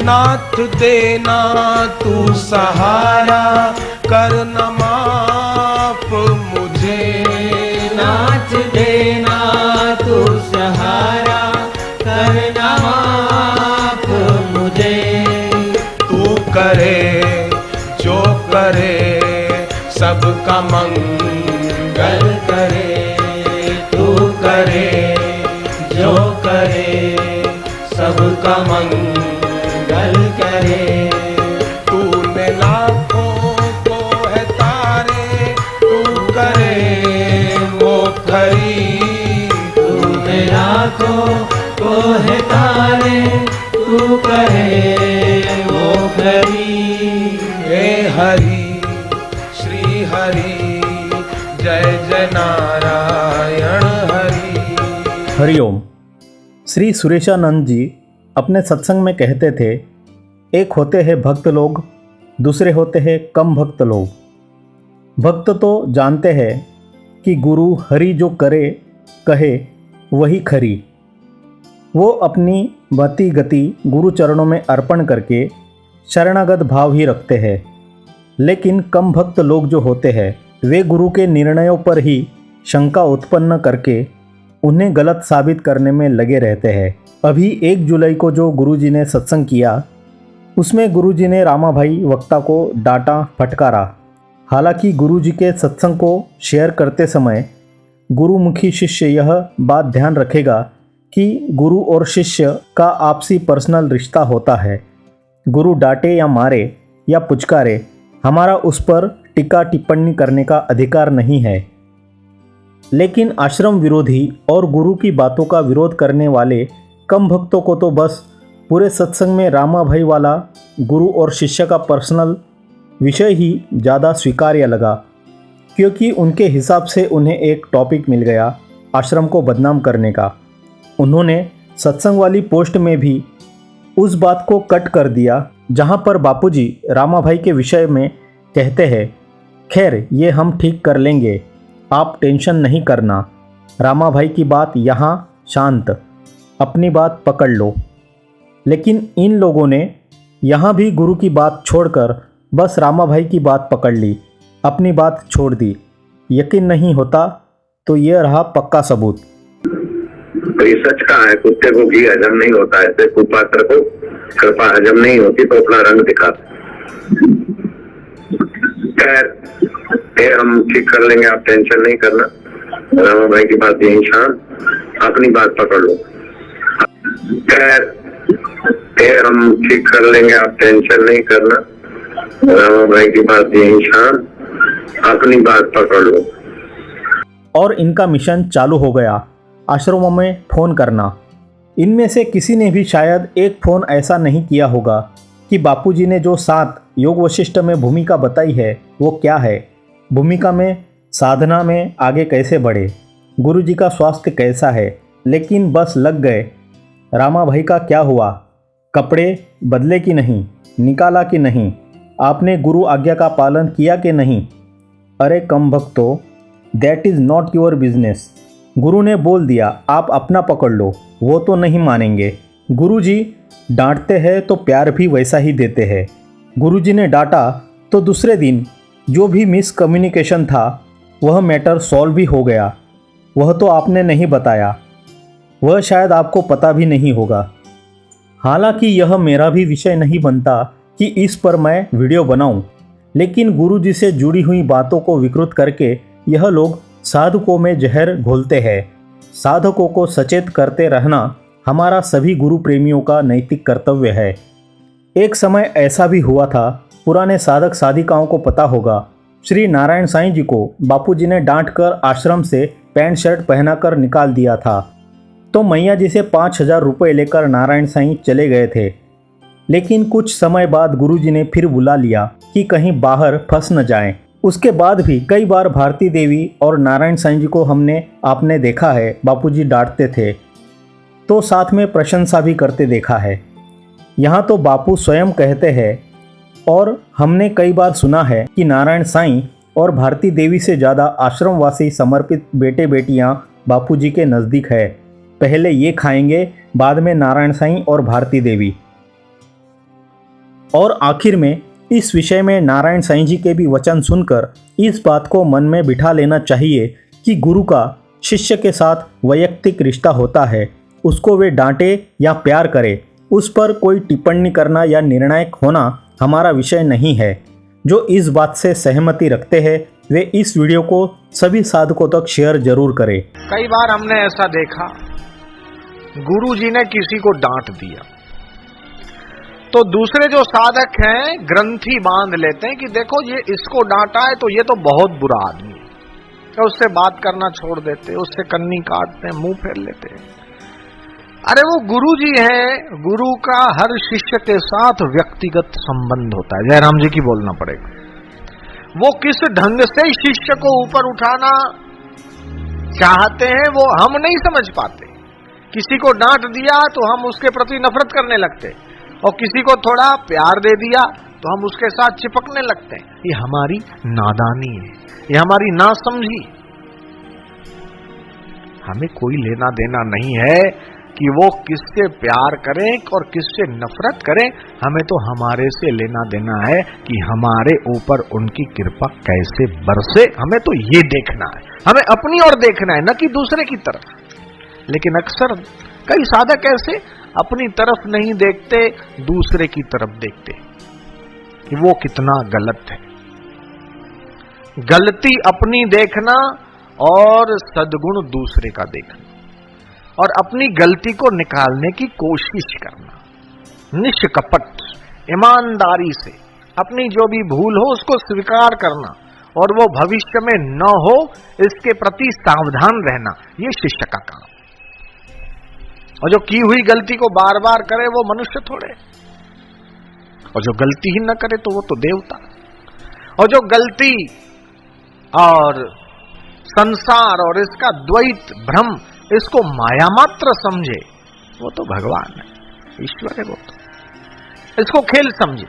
नाथ देना तू सहारा, कर न माफ मुझे। नाथ देना तू सहारा, कर न माफ मुझे। तू करे जो करे सबका मंगल करे, तू करे जो करे सबका मंगल करे। तूने लाखों को है तारे, तू करे वो खरी। तूने लाखों को है तारे, तू करे वो खरी। हे हरि श्री हरि, जय जय नारायण हरि। हरिओम। श्री सुरेशानंद जी अपने सत्संग में कहते थे, एक होते हैं भक्त लोग, दूसरे होते हैं कम भक्त लोग। भक्त तो जानते हैं कि गुरु हरि जो करे कहे वही खरी। वो अपनी मति गति गुरु चरणों में अर्पण करके शरणागत भाव ही रखते हैं। लेकिन कम भक्त लोग जो होते हैं वे गुरु के निर्णयों पर ही शंका उत्पन्न करके उन्हें गलत साबित करने में लगे रहते हैं। अभी 1 जुलाई को जो गुरुजी ने सत्संग किया उसमें गुरुजी ने रामाभाई वक्ता को डांटा फटकारा। हालांकि गुरुजी के सत्संग को शेयर करते समय गुरुमुखी शिष्य यह बात ध्यान रखेगा कि गुरु और शिष्य का आपसी पर्सनल रिश्ता होता है। गुरु डांटे या मारे या पुचकारे, हमारा उस पर टीका टिप्पणी करने का अधिकार नहीं है। लेकिन आश्रम विरोधी और गुरु की बातों का विरोध करने वाले कम भक्तों को तो बस पूरे सत्संग में रामाभाई वाला गुरु और शिष्य का पर्सनल विषय ही ज़्यादा स्वीकार्य लगा, क्योंकि उनके हिसाब से उन्हें एक टॉपिक मिल गया आश्रम को बदनाम करने का। उन्होंने सत्संग वाली पोस्ट में भी उस बात को कट कर दिया जहां पर बापूजी रामाभाई के विषय में कहते हैं, खैर ये हम ठीक कर लेंगे, आप टेंशन नहीं करना, रामाभाई की बात यहाँ शांत, अपनी बात पकड़ लो। लेकिन इन लोगों ने यहाँ भी गुरु की बात छोड़कर बस रामाभाई की बात पकड़ ली, अपनी बात छोड़ दी। यकीन नहीं होता तो ये रहा पक्का सबूत। तो ये सच कहा है, कुत्ते को घी हजम नहीं होता है, ऐसे कुपात्र को कृपा हजम नहीं होती तो अपना रंग दिखाते। खैर हम ठीक कर लेंगे, आप टेंशन नहीं करना। रामा भाई की बात यही शांत, अपनी बात पकड़ लो। खैर हम ठीक कर लेंगे, आप टेंशन नहीं करना। रामा भाई की बात यही शांत, अपनी बात पकड़ लो। और इनका मिशन चालू हो गया, आश्रमों में फ़ोन करना। इनमें से किसी ने भी शायद एक फ़ोन ऐसा नहीं किया होगा कि बापूजी ने जो 7 योग वशिष्ठ में भूमिका बताई है वो क्या है, भूमिका में साधना में आगे कैसे बढ़े, गुरुजी का स्वास्थ्य कैसा है। लेकिन बस लग गए, रामाभाई का क्या हुआ, कपड़े बदले कि नहीं, निकाला कि नहीं, आपने गुरु आज्ञा का पालन किया कि नहीं। अरे कम भक्तों, that is not your business. गुरु ने बोल दिया आप अपना पकड़ लो, वो तो नहीं मानेंगे। गुरुजी डांटते हैं तो प्यार भी वैसा ही देते हैं। गुरुजी ने डांटा तो दूसरे दिन जो भी मिसकम्युनिकेशन था वह मैटर सॉल्व भी हो गया। वह तो आपने नहीं बताया, वह शायद आपको पता भी नहीं होगा। हालांकि यह मेरा भी विषय नहीं बनता कि इस पर मैं वीडियो बनाऊं, लेकिन गुरुजी से जुड़ी हुई बातों को विकृत करके यह लोग साधकों में जहर घोलते हैं। साधकों को सचेत करते रहना हमारा सभी गुरु प्रेमियों का नैतिक कर्तव्य है। एक समय ऐसा भी हुआ था, पुराने साधक साधिकाओं को पता होगा, श्री नारायण साईं जी को बापूजी ने डांटकर आश्रम से पैंट शर्ट पहनाकर निकाल दिया था। तो मैया जी से 5000 रुपये लेकर नारायण साईं चले गए थे। लेकिन कुछ समय बाद गुरुजी ने फिर बुला लिया कि कहीं बाहर फंस न जाएं। उसके बाद भी कई बार भारती देवी और नारायण साईं जी को आपने देखा है, बापूजी डांटते थे तो साथ में प्रशंसा भी करते देखा है। यहाँ तो बापू स्वयं कहते हैं और हमने कई बार सुना है कि नारायण साईं और भारती देवी से ज़्यादा आश्रमवासी समर्पित बेटे बेटियाँ बापूजी के नज़दीक है। पहले ये खाएंगे, बाद में नारायण साईं और भारती देवी। और आखिर में इस विषय में नारायण साईं जी के भी वचन सुनकर इस बात को मन में बिठा लेना चाहिए कि गुरु का शिष्य के साथ वैयक्तिक रिश्ता होता है, उसको वे डांटे या प्यार करे, उस पर कोई टिप्पणी करना या निर्णायक होना हमारा विषय नहीं है। जो इस बात से सहमति रखते हैं वे इस वीडियो को सभी साधकों तक शेयर जरूर करें। कई बार हमने ऐसा देखा, गुरु जी ने किसी को डांट दिया तो दूसरे जो साधक हैं ग्रंथि बांध लेते हैं कि देखो ये इसको डांटा है तो ये तो बहुत बुरा आदमी है, तो उससे बात करना छोड़ देते, उससे कन्नी काटते हैं, मुंह फेर लेते हैं। अरे वो गुरु जी है, गुरु का हर शिष्य के साथ व्यक्तिगत संबंध होता है। जयराम जी की बोलना पड़ेगा। वो किस ढंग से शिष्य को ऊपर उठाना चाहते हैं वो हम नहीं समझ पाते। किसी को डांट दिया तो हम उसके प्रति नफरत करने लगते, और किसी को थोड़ा प्यार दे दिया तो हम उसके साथ चिपकने लगते हैं। ये हमारी नादानी है, ये हमारी नासमझी। हमें कोई लेना देना नहीं है कि वो किससे प्यार करें और किससे नफरत करें, हमें तो हमारे से लेना देना है कि हमारे ऊपर उनकी कृपा कैसे बरसे। हमें तो ये देखना है, हमें अपनी ओर देखना है, न कि दूसरे की तरफ। लेकिन अक्सर कई साधक ऐसे अपनी तरफ नहीं देखते, दूसरे की तरफ देखते कि वो कितना गलत है। गलती अपनी देखना और सद्गुण दूसरे का देखना, और अपनी गलती को निकालने की कोशिश करना, निष्कपट ईमानदारी से अपनी जो भी भूल हो उसको स्वीकार करना, और वो भविष्य में न हो इसके प्रति सावधान रहना, ये शिष्य का काम। और जो की हुई गलती को बार बार करे वो मनुष्य थोड़े, और जो गलती ही न करे तो वो तो देवता। और जो गलती और संसार और इसका द्वैत भ्रम इसको माया मात्र समझे वो तो भगवान है, ईश्वर है, वो तो इसको खेल समझे।